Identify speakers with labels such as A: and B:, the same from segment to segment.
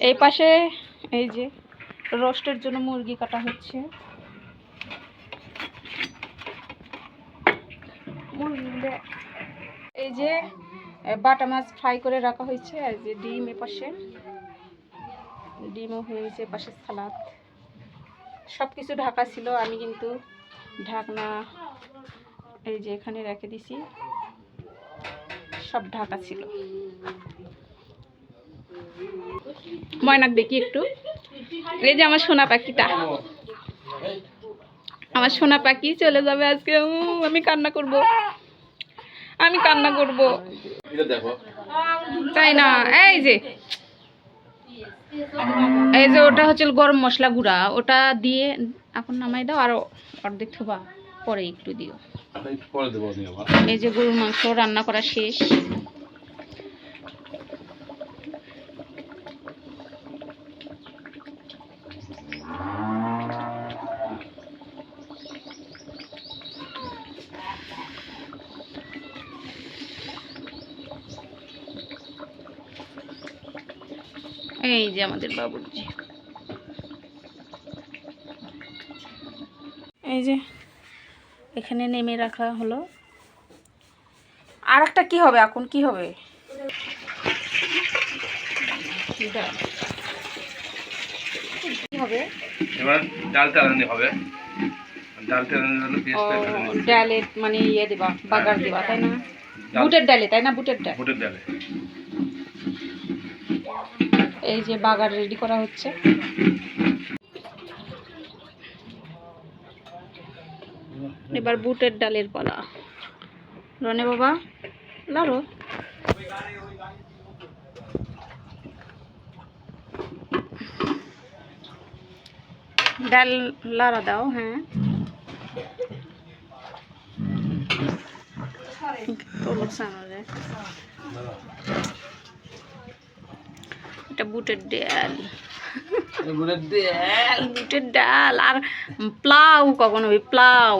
A: এই পাশে এই যে রোস্টের জন্য মুরগি কাটা হচ্ছে। এই যে বাটা মাছ ফ্রাই করে রাখা হয়েছে। আর যে ডিম এপাশে, ডিমও হয়েছে, এপাশে সালাদ। সব কিছু ঢাকা ছিল, আমি কিন্তু ঢাকনা এই যে এখানে রেখে দিছি, সব ঢাকা ছিল। ময়নাক দেখি একটু। এই যে আমার সোনা পাখিটা, আমার সোনা পাখি চলে যাবে আজকে। আমি কান্না করব, আমি কান্না করব, তাই না? এই যে ওটা হচ্ছে গরম মশলা গুঁড়া, ওটা দিয়ে এখন নামাই দাও। আর অর্ধেক থোবা পরে একটু দিও। এই যে গরুর মাংস রান্না করা শেষ। এই যে আমাদের বাবুর্চি, এই যে এখানে নেমে রাখা হলো। আর একটা কি হবে এখন, কি হবে? কি হবে?
B: এবার ডালটা রান্না হবে। ডালটা রান্না
A: ডালে মানে ইয়ে দিবা, বাগার দিবা, তাই না? বুটের ডালে, তাই না? বুটের ডাল,
B: বুটের ডালে।
A: এই যে বাগার রেডি করা হচ্ছে। এবার বুটের ডালের পালা। রনে বাবা লাড়ো। ডাল লাড়া দাও। হ্যাঁ, এটা বুটের ডাল, বুটের ডাল। আর প্লাউ কখন হবে? প্লাউ,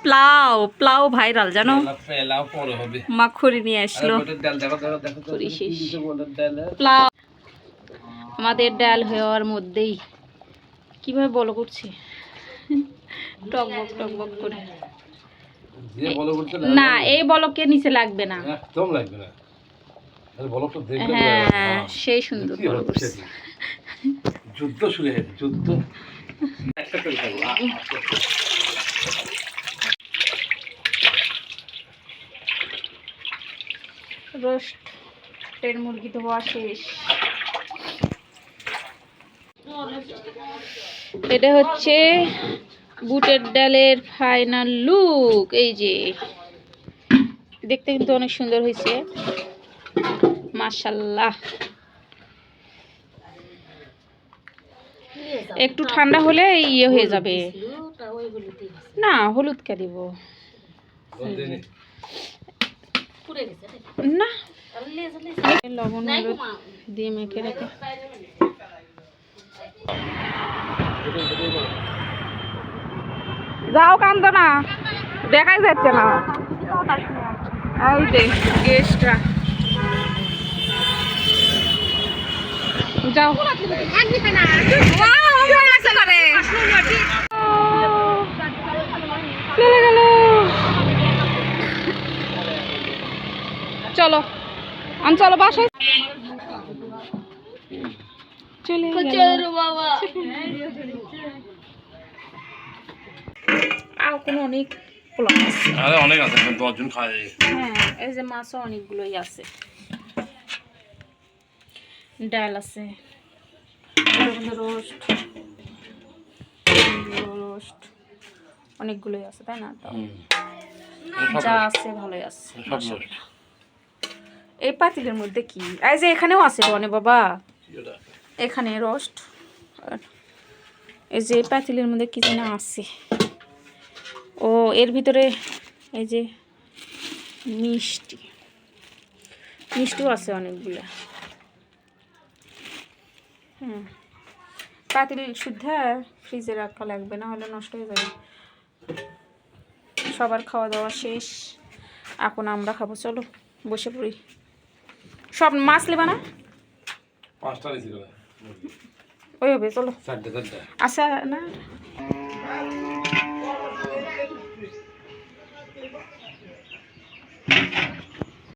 A: প্লাউ, প্লাউ ভাইরাল জানো? মা খড়ি নিয়ে আসলো। প্লাউ আমাদের ডাল হওয়ার মধ্যেই কিভাবে বলো করছে, টকবক টকবক করে। না, এই বলকে নিচে লাগবে না,
B: একদম লাগবে না।
A: হ্যাঁ, সেই সুন্দর বল করছে।
B: যুদ্ধ শুরু হয়েছে, যুদ্ধ।
A: রোস্টের মুরগি তো হওয়া শেষ। এটা হচ্ছে বুটের ডালের ফাইনাল লুক। এই যে দেখতে কিন্তু অনেক সুন্দর হয়েছে, মাশাআল্লাহ। একটু ঠান্ডা হলে ইয়ে হয়ে যাবে। না, হলুদ কে দিব না, লবণ হলুদ দিয়ে মেখে রেখে। যাও, কান্দো না, দেখাই যাচ্ছে না। এই যে গেস্টরা, যাও। চলে গেল। চলো চলো বাসায় চলে গেল বাবা। আর কোনো অনেক
B: অনেক আছে, 10 জন খায়।
A: হ্যাঁ, এই যে মাছও অনেকগুলোই আছে, ডাল আছে, রোস্ট রোস্ট অনেকগুলোই আছে, তাই না? যা আছে ভালোই আছে। এই পাতিলের মধ্যে কি? এই যে এখানেও আছে রনে বাবা, এখানে রোস্ট। এই যে এই পাতিলের মধ্যে কি যেন আছে। ও, এর ভিতরে এই যে মিষ্টি, মিষ্টিও আছে অনেকগুলো। পাতিল শুদ্ধ ফ্রিজে রাখা লাগবে, না হলে নষ্ট হয়ে যাবে। সবার খাওয়া দাওয়া শেষ, এখন আমরা খাবো। চলো বসে পড়ি। সব মাছ নেবা না?
B: 5টা নিয়েছিল
A: ওই হবে, চলো।
B: 4টে
A: আচ্ছা না